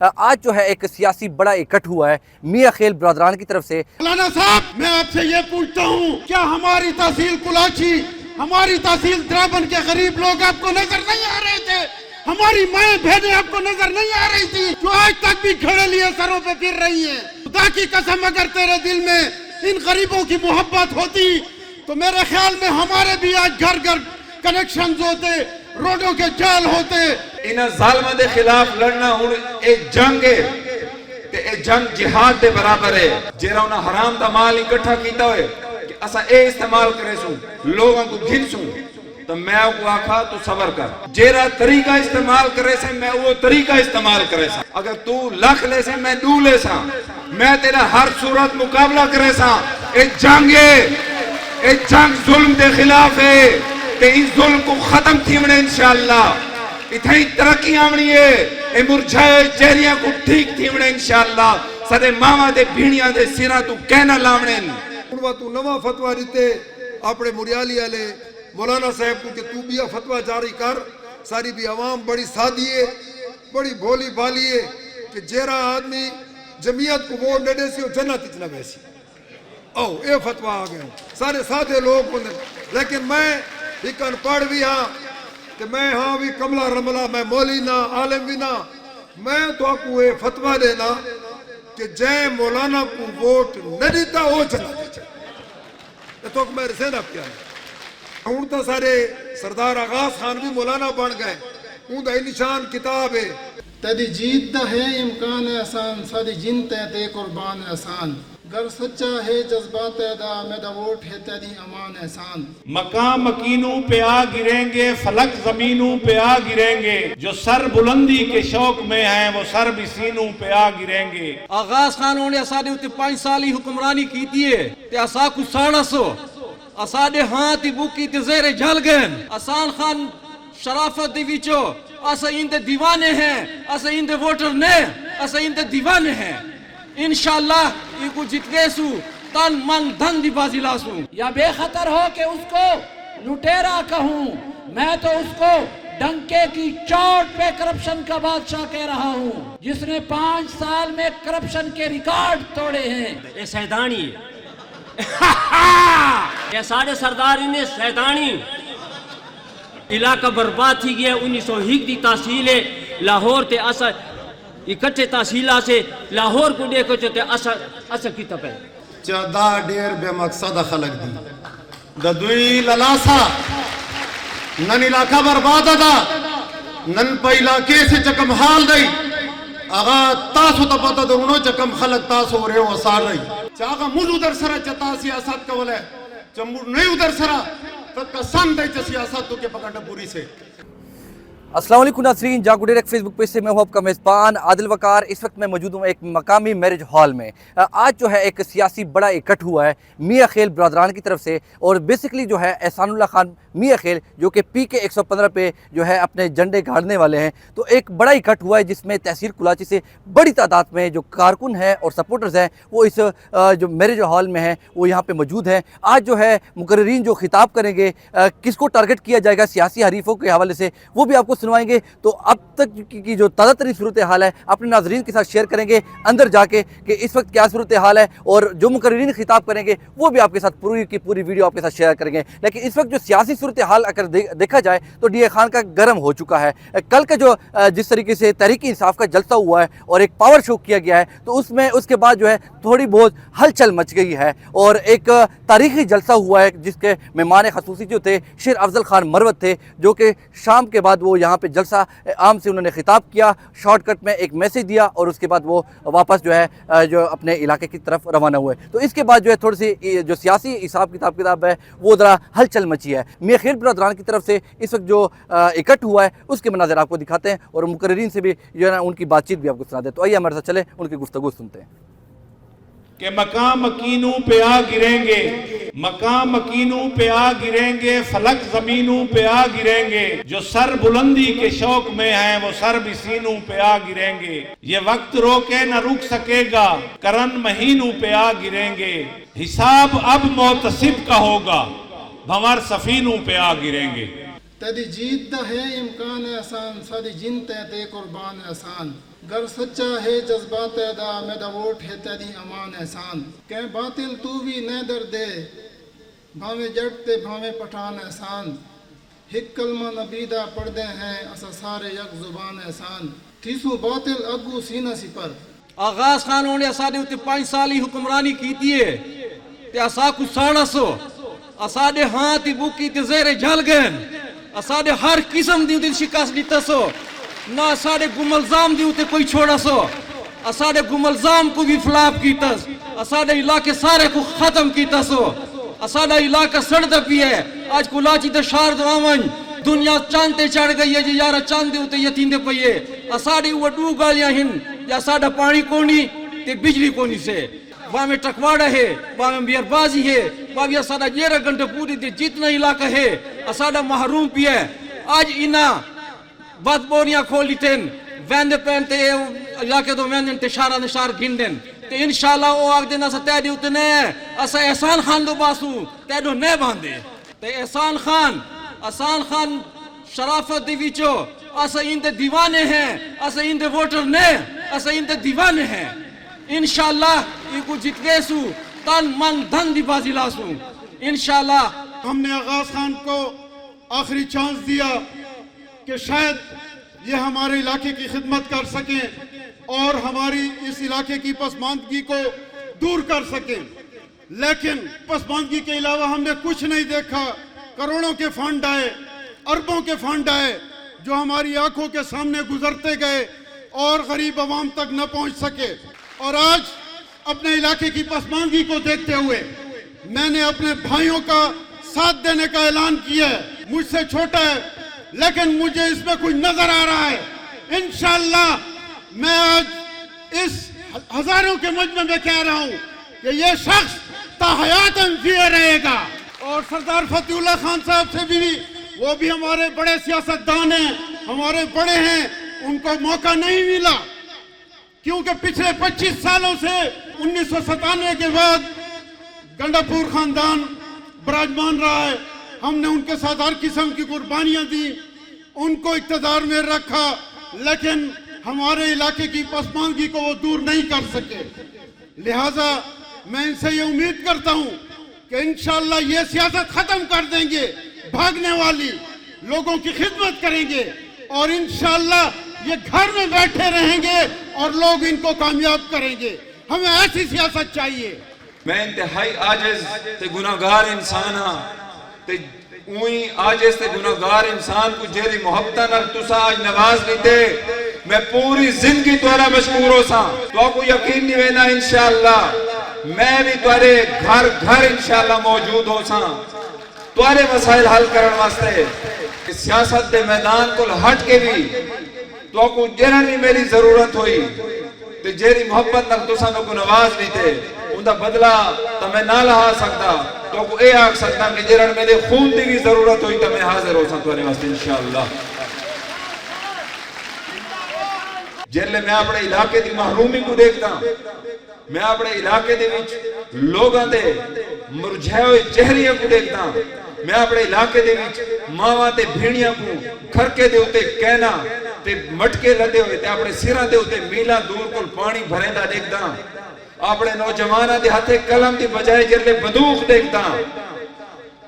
آج جو ہے ایک سیاسی بڑا اکٹھ ہوا ہے میاں خیل برادران کی طرف سے۔ مولانا صاحب میں آپ سے یہ پوچھتا ہوں، کیا ہماری تحصیل کلاچی، ہماری تحصیل درابن کے غریب لوگ آپ کو نظر نہیں آ رہے تھے؟ ہماری مائیں بہنیں آپ کو نظر نہیں آ رہی تھی جو آج تک بھی کھڑے لیے سروں پہ پھر رہی ہیں؟ خدا کی قسم اگر تیرے دل میں ان غریبوں کی محبت ہوتی تو میرے خیال میں ہمارے بھی آج گھر گھر کنیکشنز ہوتے، روڈوں کے جال ہوتے۔ انہاں ظالماں دے خلاف لڑنا ہن ایک جنگ ہے تے اے جنگ جہاد دے برابر ہے۔ جیڑا انہاں حرام دا مال اکٹھا کیتا ہوئے کہ اسا اے استعمال کرے سوں لوگاں کو گھن سوں، تو میں کو آکھا تو صبر کر، جیڑا طریقہ استعمال کرے سے میں وہ طریقہ استعمال کرے سا۔ اگر تو لکھ لے سے میں دو لے سا، میں تیرا ہر صورت مقابلہ کرے سا۔ اے جنگ ہے، اے جنگ ظلم دے خلاف ہے کہ اس ظلم کو ختم تھیونے انشاءاللہ، اتھائی ترقی آمنی ہے، اے مرجھائے چہریاں کو ٹھیک تھیونے انشاءاللہ، سارے ماما دے بھیڑیاں دے سیرہ تو کہنا لامنے۔ انہوں تو نواں فتوہ دیتے اپنے مریالی آلے مولانا صاحب کو کہ تو بھی فتوہ جاری کر، ساری بھی عوام بڑی سادی ہے، بڑی بھولی بھالی ہے کہ جیرا آدمی جمعیت کو ووٹ نہ دے سی وہ جنت اتنا بیسی۔ او اے فتوہ آ گئے سارے سادے لوگ ہوندے، لیکن میں ہکن پڑھ بھی ہاں کہ میں ہاں بھی کملہ رملہ، میں مولی نہ عالم بھی نہ، میں تو آپ اے فتوہ دینا کہ جے مولانا کو ووٹ نہ دیتا وہ جنت دیتا۔ یہ تو میرے سے نہ کیا ہے۔ ہوں تو سارے سردار آغاز خان بھی مولانا بن گئے، ہوں دا نشان کتاب ہے۔ تیری جیت دا ہے امکان احسان، ساری جن تے قربان احسان، گر سچا ہے جذبات ادا میرا ووٹ ہے تیری امان احسان۔ مقام مکینوں پہ آ گریں گے، فلک زمینوں پہ آ گریں گے، جو سر بلندی کے شوق میں ہیں وہ سر بھی سینوں پہ آ گریں گے۔ آغاز خانوں نے اساڑے اتے 5 سالی حکمرانی کی تھی تے اسا کو ساڑا سو اساڑے ہاتھ بوکی تے زیر جل گئے۔ آسان خان شرافت دی وچو اسا اندے دیوانے ہیں، اسا اندے ووٹر نے، اسا اندے دیوانے ہیں۔ انشاءاللہ یہ کو جت گئے سو تن من دھن دی بازی لاسوں۔ یا بے خطر ہو کہ اس کو لٹیرا کہوں، میں تو اس کو ڈنکے کی چوٹ پہ کرپشن کا بادشاہ کہہ رہا ہوں، جس نے 5 سال میں کرپشن کے ریکارڈ توڑے ہیں۔ یہ سیدانی ہے، یہ سارے سرداری نے سیدانی علاقہ برباد تھی گیا۔ 1901 دی تحصیل ہے لاہور تے اسا اکٹھے تحصیلہ سے لاہور کو دیکھو چاہتے اسا کی تپے چاہدہ دیر بے مقصد خلق دی ددوی للاسا نن علاقہ برباد دا نن پہ علاقے سے چکم حال دی آغا تاسو تپتا درونو چکم خلق تاسو رہے و سار رہی چاہاں مجھ ادھر سرہ چتا سیاست کا ولے چمبور نہیں ادھر سرہ تک قسم دے چا سیاست تو کے پکڑا پوری سے۔ السلام علیکم ناظرین، جاگو ڈائریکٹ فیس بک پیج سے میں ہوں آپ کا میزبان عادل وقار۔ اس وقت میں موجود ہوں ایک مقامی میرج ہال میں۔ آج جو ہے ایک سیاسی بڑا اکٹھ ہوا ہے میاں خیل برادران کی طرف سے، اور بیسکلی جو ہے احسان اللہ خان میاں خیل جو کہ پی کے 115 پہ جو ہے اپنے جھنڈے گاڑنے والے ہیں، تو ایک بڑا اکٹھ ہوا ہے جس میں تحصیل کلاچی سے بڑی تعداد میں جو کارکن ہیں اور سپورٹرز ہیں وہ اس جو میرج ہال میں ہیں وہ یہاں پہ موجود ہیں۔ آج جو ہے مقررین جو خطاب کریں گے، کس کو ٹارگٹ کیا جائے گا سیاسی حریفوں کے حوالے سے، وہ بھی آپ کو سنوائیں گے۔ تو اب تک کی جو تازہ ترین صورتحال ہے اپنے ناظرین کے ساتھ شیئر کریں گے اندر جا کے کہ اس وقت کیا صورتحال ہے، اور جو مقررین خطاب کریں گے وہ بھی آپ کے ساتھ پوری کی پوری ویڈیو آپ کے ساتھ شیئر کریں گے۔ لیکن اس وقت جو سیاسی صورتحال اگر دیکھا جائے تو ڈی اے خان کا گرم ہو چکا ہے۔ کل کا جو جس طریقے سے تحریک انصاف کا جلسہ ہوا ہے اور ایک پاور شو کیا گیا ہے، تو اس میں اس کے بعد جو ہے تھوڑی بہت ہلچل مچ گئی ہے، اور ایک تاریخی جلسہ ہوا ہے جس کے مہمان خصوصی جو تھے شیر افضل خان مروت تھے، جو کہ شام کے بعد وہ یہاں پہ جلسہ عام سے انہوں نے خطاب کیا، شارٹ کٹ میں ایک میسیج دیا، اور اس کے بعد وہ واپس جو ہے جو اپنے علاقے کی طرف روانہ ہوئے۔ تو اس کے بعد جو ہے تھوڑی سی جو سیاسی حساب کتاب ہے وہ ذرا ہلچل مچی ہے۔ میاں خیل برادران کی طرف سے اس وقت جو اکٹھ ہوا ہے اس کے مناظر آپ کو دکھاتے ہیں، اور مقررین سے بھی جو ہے نا ان کی بات چیت بھی آپ کو سنا دیں۔ تو آئیے ہمارے ساتھ چلیں ان کی گفتگو سنتے ہیں۔ کہ مقام مکینوں پہ آ گریں گے، مقام مکینوں پہ آ گریں گے، فلک زمینوں پہ آ گریں گے، جو سر بلندی کے شوق میں ہیں وہ سر بھی سینوں پہ آ گریں گے۔ یہ وقت روکے نہ رک سکے گا، کرن مہینوں پہ آ گریں گے، حساب اب محتسب کا ہوگا، بھنور سفینوں پہ آ گریں گے۔ تیری جیت دا ہے امکان احسان، ساری جن تے قربان احسان، گر سچا ہے جذبات ادا میرا ووٹ ہے تیری امان احسان کہ باطل تو بھی نہ در دے بھاویں جٹ تے بھاویں پٹھان احسان ہک کلمہ نبیدہ پڑھ دے ہیں اسا سارے یک زبان احسان تھیسو باطل اگو سینہ سی پر آغاز خانوں نے اساڈے اُتے 5 سالی حکمرانی کیتی ہے تے اسا کو ساڑا سو اساڈے ہاتھ بوکی تے زیر جل گئے اساڈے ہر قسم دی اُتے شکست دیتا سو نہ اساڈے گملزام دی اُتے کوئی چھوڑا سو اساڈے گملزام کو بھی فلاپ کیتا اساڈے علاقے سارے کو ختم کیتا سو اساڈا علاقہ سڑدا پی ہے آج کو لاچی تے شار دواون دنیا چاند تے چڑھ گئی ہے جی یارا چاند دے اُتے یتیندے پئیے اساڈی وہ ڈو گالیاں ہن یا ساڈا پانی کونی تے بجلی کونی سے وہاں میں ٹکواڑا ہے وہاں میں بیار بازی ہے وہاں بھی اساڈا 11 گھنٹے پوری دے جتنا علاقہ ہے اساڈا محروم پی ہے آج اینا بات بوریاں کھولی تین ویندے پہنتے علاقے دو ویندن تے شارا نشار گھندن تے انشاءاللہ او آگ دینا سا تیڈی ہوتے نہیں اسا احسان خان دو باسو تیڈو نہیں باندے تے احسان خان شرافت دی ویچو اسا اندے دیوانے ہیں اسا اندے ووٹر نہیں اسا اندے دیوانے ہیں انشاءاللہ یہ کو جت گئے سو تن من دھن دی بازی لاسو انشاءاللہ ہم نے آغاز خان کو آخری چانس دیا کہ شاید یہ ہمارے علاقے کی خدمت کر سکیں اور ہماری اس علاقے کی پسماندگی کو دور کر سکیں لیکن پسماندگی کے علاوہ ہم نے کچھ نہیں دیکھا کروڑوں کے فنڈ آئے اربوں کے فنڈ آئے جو ہماری آنکھوں کے سامنے گزرتے گئے اور غریب عوام تک نہ پہنچ سکے اور آج اپنے علاقے کی پسماندگی کو دیکھتے ہوئے میں نے اپنے بھائیوں کا ساتھ دینے کا اعلان کیا ہے مجھ سے چھوٹا ہے لیکن مجھے اس میں کچھ نظر آ رہا ہے انشاءاللہ میں آج اس ہزاروں کے مجمع میں کہہ رہا ہوں کہ یہ شخص تا حیات جیے رہے گا اور سردار فتح اللہ خان صاحب سے بھی وہ بھی ہمارے بڑے سیاستدان ہیں ہمارے بڑے ہیں ان کو موقع نہیں ملا کیونکہ پچھلے 25 سالوں سے 1997 کے بعد گنڈا پور خاندان براجمان رہا ہے ہم نے ان کے ساتھ ہر قسم کی قربانیاں دی ان کو اقتدار میں رکھا لیکن ہمارے علاقے کی پسماندگی کو وہ دور نہیں کر سکے لہٰذا میں ان سے یہ امید کرتا ہوں کہ انشاءاللہ یہ سیاست ختم کر دیں گے بھاگنے والی لوگوں کی خدمت کریں گے اور انشاءاللہ یہ گھر میں بیٹھے رہیں گے اور لوگ ان کو کامیاب کریں گے ہمیں ایسی سیاست چاہیے میں انتہائی عاجز تے گناہگار انسان ہاں تے اوئی عاجز تے گناہگار انسان کو جیری محبتہ نال تسا آج نواز لیتے میں پوری زندگی توارا مشکور ہو سا تو کو یقین نہیں وینا انشاءاللہ میں بھی توارے گھر انشاءاللہ موجود ہو سا توارے مسائل حل کرن واسطے سیاست دے میدان کو ہٹ کے بھی تو کو جیرا نہیں میری ضرورت ہوئی تے جیری محبت نال تسا میں کو نواز لیتے اندہ بدلہ تو میں نہ لہا سکتا تو کو اے آگ سکتا کہ جیران میرے خون دی بھی ضرورت ہوئی تو میں حاضر ہو سکتا ہے واسطے انشاءاللہ جیلے میں اپنے علاقے دی محرومی کو دیکھتا میں اپنے علاقے دے وچ لوگاں دے مرجھائے ہوئے چہریاں کو دیکھتا میں اپنے علاقے دے وچ ماواں تے بھیڑیاں کو کھرکے دے ہوتے کہنا تے مٹکے لدے ہوئے تے اپنے سیران دے ہوتے میلہ دور کو پانی بھریں دا دیکھتا اپنے نوجوانہ دے ہاتھے قلم دی بجائے جرلے بندوق دیکھتا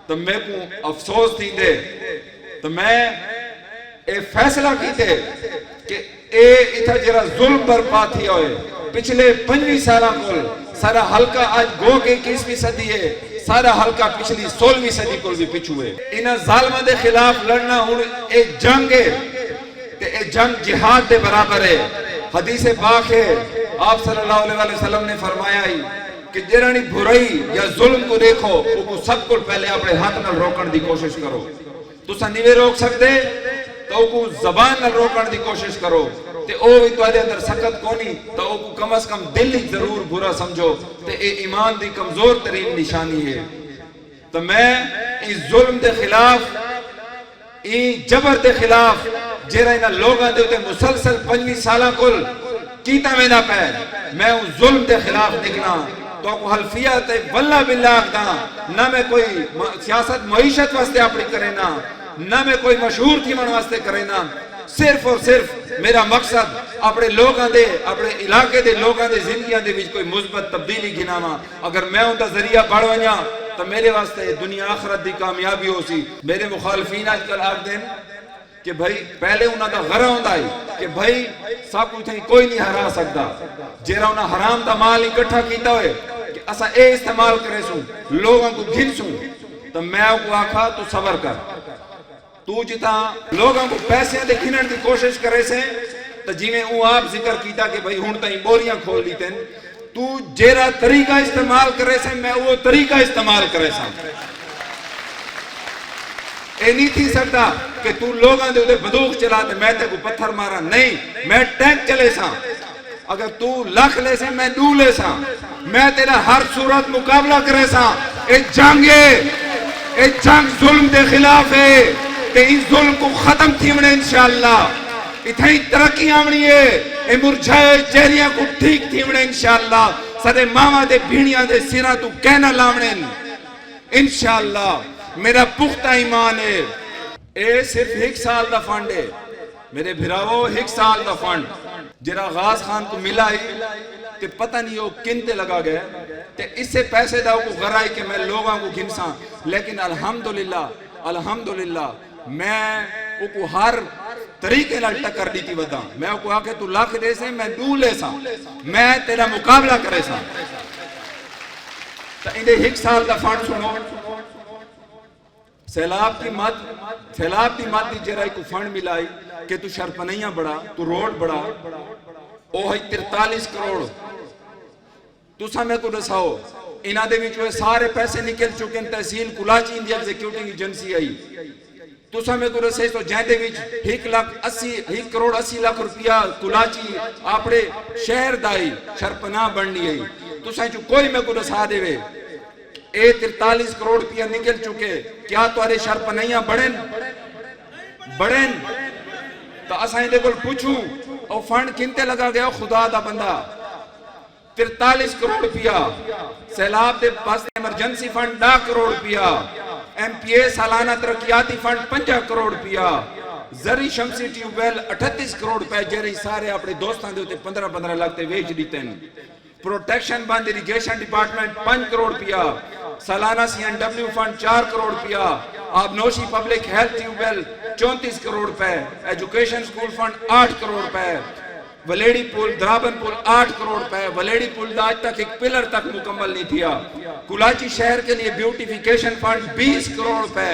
تو میں کو افسوس تھی دے تو میں اے فیصلہ کی تے کہ اے اتھا جرا ظلم برپا تھی ہوئے پچھلے 25 سالہ کل سارا حلقہ آج گو کے 21ویں صدی ہے سارا حلقہ پچھلی 16ویں صدی کل بھی پچھوئے انہاں ظالمہ دے خلاف لڑنا ہون اے جنگ ہے تے اے جنگ جہاد دے برابر ہے حدیث پاک ہے آپ صلی اللہ علیہ وسلم نے فرمایا ہی کہ جرانی بھرائی یا ظلم کو دیکھو وہ کو سب کو پہلے اپنے ہاتھ نال روکن دی کوشش کرو تو سنیوے روک سکتے تو کو زبان نال روکن دی کوشش کرو تے او بھی تو اندر سکت کونی تو او کو کم از کم دل ہی ضرور برا سمجھو تے اے ایمان دی کمزور ترین نشانی ہے تو میں اس ظلم دے خلاف اس جبر دے خلاف جیرہ انہا لوگاں دے ہوتے مسلسل 25 سالہ کل کیتا میں نہ پہل میں اس ظلم دے خلاف نکلا تو کو حلفیت واللہ باللہ آگتا نہ میں کوئی سیاست معیشت واسطے اپنی کرے نہ میں کوئی مشہور تھی من واسطے کرے نہ صرف اور صرف میرا مقصد اپنے لوگاں دے اپنے علاقے دے لوگاں دے زندگیاں دے وچ کوئی مثبت تبدیلی گھناواں. اگر میں ان دا ذریعہ بڑھ ونجاں تو میرے واسطے دنیا آخرت دی کامیابی ہو سی. میرے مخالفین آج کل آکھ دین کہ بھائی پہلے انہاں دا غرہ ہوندا ہے کہ بھائی سب کچھ کوئی نہیں ہرا سکتا. جیڑا انہاں حرام دا مال اکٹھا کیتا ہوئے کہ اسا اے استعمال کرے سوں لوگاں کو گھن سوں تو میں کو آکھا تو صبر کر. تو جتا لوگاں کو پیسے دے گھنن دی کوشش کرے سے تو جی میں اون آپ ذکر کیتا کہ بھائی ہون تائیں بوریاں کھول لیتے ہیں. تو جیرا طریقہ استعمال کرے سے میں وہ طریقہ استعمال کرے سا. اے نہیں تھی سکتا کہ تو لوگاں دے دے بدوخ چلا دے میں تے کو پتھر مارا. نہیں، میں ٹینک چلے سا. اگر تو لکھ لے سے میں دو لے سا. میں تیرا ہر صورت مقابلہ کرے سا. اے جنگ ہے، اے جنگ ظلم دے خلاف ہے کہ اس ظلم کو ختم تھیمنے انشاءاللہ. اتھائی ترقی آمنی ہے. اے مرجھائے چہریاں کو ٹھیک تھیمنے انشاءاللہ. سدے ماما دے بھیڑیاں دے سیرہ تو کہنا لامنے انشاءاللہ. میرا پختہ ایمان ہے. اے صرف ایک سال دا فنڈ ہے میرے بھراؤ. ایک سال دا فنڈ جرا غاز خان کو ملا ہی کہ پتہ نہیں وہ کنتے لگا گئے کہ اس سے پیسے دا کو غرائی کہ میں لوگاں کو گھنساں. لیکن الحمدللہ میں کو ہر طریقے نال ٹکر دیتی ودا. میں کو آکے تو لاکھ دے سے میں دو لے سا. میں تیرا مقابلہ کرے سا. تو اندے ایک سال دا فنڈ سنو. سیلاب دی مد دی جرائی کو فنڈ ملائی کہ تو شرپنیاں بڑھا، تو روڈ بڑھا. او ہے 43 کروڑ. تو سامنے کو رساؤ انہاں دے وچ سارے پیسے نکل چکے ہیں. تحصیل کلاچی دی ایگزیکیوٹنگ ایجنسی آئی. تو سامنے کو رسے تو جہاں دے وچ 1 کروڑ 80 لاکھ روپیہ کلاچی اپنے شہر دائی شرپناہ بننی ہے. تو سامنے کوئی میں کو رسا دے وے. اے 43 کروڑ روپیہ نکل چکے. کیا تمہارے شرپنیاں بڑھن تو اساں دے کول پوچھوں او فنڈ کنتے لگا گیا خدا دا بندہ. 43 کروڑ روپیہ. سیلاب دے پاس ایمرجنسی فنڈ 10 کروڑ روپیہ. ایم پی اے سالانہ ترقیاتی فنڈ 50 کروڑ روپیہ. زری شمسی ٹیوب ویل 38 کروڑ روپے جیرے سارے اپنے دوستان دے ہوتے 15 لاکھ تے ویچ دیتے ہیں. پروٹیکشن بند ایریگیشن ڈپارٹمنٹ 5 کروڑ روپیہ. سالانہ C N W fund 4 crore روپیہ. آبنوشی public health tube well 34 crore روپے. ایجوکیشن سکول فنڈ 8 کروڑ روپے. ولیڑی پول درابن پول 8 کروڑ روپے. ولیڑی پول دا آج تک ایک پلر تک مکمل نہیں تھیا. کلاچی شہر کے لیے بیوٹیفیکیشن فنڈ 20 کروڑ روپے.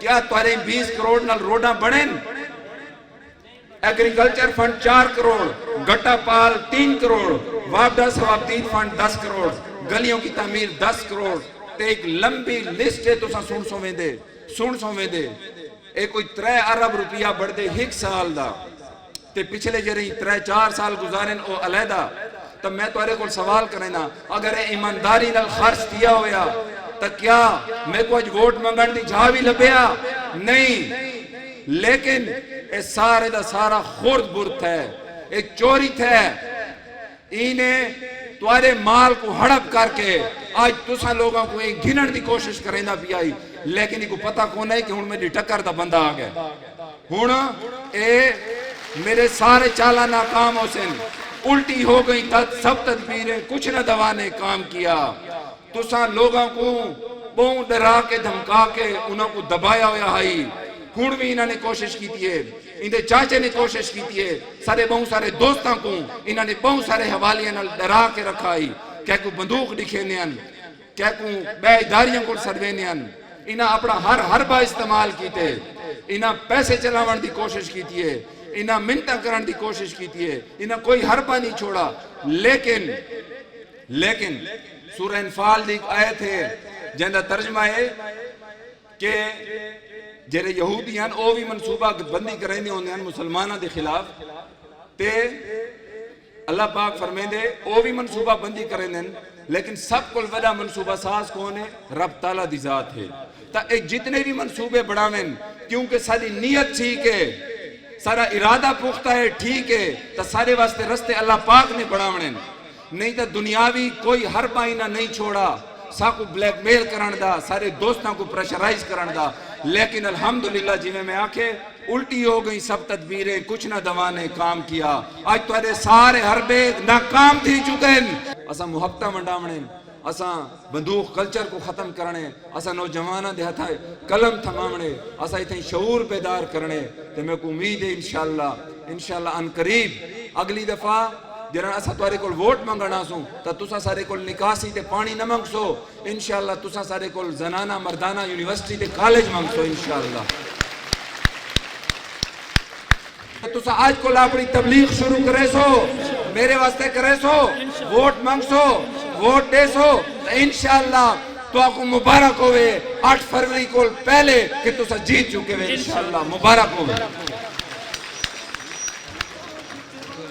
کیا تمہارے 20 کروڑ نال روڈاں بڑھیں؟ Agriculture fund 4 crore. گٹا پال 3 کروڑ. وابڈا ثوابدید فنڈ 10 کروڑ. گلیوں کی تعمیر 10 کروڑ. تے ایک لمبی لسٹ ہے تو سن سو میں دے. ایک کوئی 3 ارب روپیہ بڑھ دے ایک سال دا. تے پچھلے جرہی 3-4 سال گزارن او علیحدہ. تو میں تمہارے کو سوال کریں نا اگر ایمانداری نال خرچ دیا ہویا تو کیا میں کو اج ووٹ منگن دی جا بھی لبیا؟ نہیں. لیکن اے سارے دا سارا خورد برد ہے. ایک چوری تھے. انہیں تمہارے مال کو ہڑپ کر کے آج تساں لوگوں کو ایک گھنن دی کوشش کریں دا بھی آئی. لیکن ان کو پتہ کون ہے کہ ہون میری ٹکر دا بندہ آ گیا. ہون اے میرے سارے چالہ ناکام ہو سن. الٹی ہو گئی سب تدبیریں کچھ نہ دوا نے کام کیا. تساں لوگوں کو بہت ڈرا کے دھمکا کے انہوں کو دبایا ہویا آئی. ہون بھی انہوں نے کوشش کی تھی. اندے چاچے نے کوشش کی تھی. سارے بہت سارے دوستاں کو انہوں نے بہت سارے حوالیاں ڈرا کے رکھا ہی. کیا کو بندوق دکھے نیان, کیا کو بے اداریاں کو سروے نیان. انہاں اپنا ہر با استعمال کیتے. انہاں پیسے چلاون دی کوشش کیتی ہے. انہاں منتہ کرن دی کوشش کیتی ہے. انہاں کوئی حربہ نہیں چھوڑا. لیکن سورہ انفال دی آیت ہے جہاں ترجمہ ہے کہ جہاں یہودیاں او بھی منصوبہ بندی کریں دے ہوندے ہیں مسلمانہ دے خلاف. تے اللہ پاک فرمائیں دے او بھی منصوبہ بندی کریں دے. لیکن سب کل وڈا منصوبہ ساز کون ہے؟ رب تعالیٰ دی ذات ہے. تا ایک جتنے بھی منصوبے بڑھاویں کیونکہ ساری نیت ٹھیک ہے, سارا ارادہ پختہ ہے, ٹھیک ہے, تا سارے واسطے رستے اللہ پاک نے بڑھاویں. نہیں تا دنیاوی کوئی ہر پائنہ نہیں چھوڑا. سا کو بلیک میل کرن دا, سارے دوستاں کو پریشرائز کرن دا. لیکن الحمدللہ جی میں آکھے الٹی ہو گئی سب تدبیریں، کچھ نہ دوا نے کام کیا، آج تھوڑے سارے حربے ناکام تھی چکے ہیں۔ اسا محبتہ منڈاونے، اسا بندوق کلچر کو ختم کرنے، اسا نوجوانہ دے ہتھا قلم تھمامنے، اسا اتنی شعور بیدار کرنے، تے میں کو امید ہے انشاءاللہ ان قریب اگلی دفعہ جرا اسا تھوڑے کول ووٹ منگنا سوں تا تسا سارے کول نکاسی تے پانی نہ منگ سو، انشاءاللہ تسا سارے کول زنانہ مردانہ یونیورسٹی تے کالج منگ سو انشاءاللہ۔ تسا آج کول اپنی تبلیغ شروع کرے سو، میرے واسطے کرے سو، ووٹ منگ سو، ووٹ دے سو، انشاءاللہ تو آپ کو مبارک ہوئے 8 فروری کو پہلے کہ تسا جیت چکے ہوئے انشاءاللہ، مبارک ہوئے۔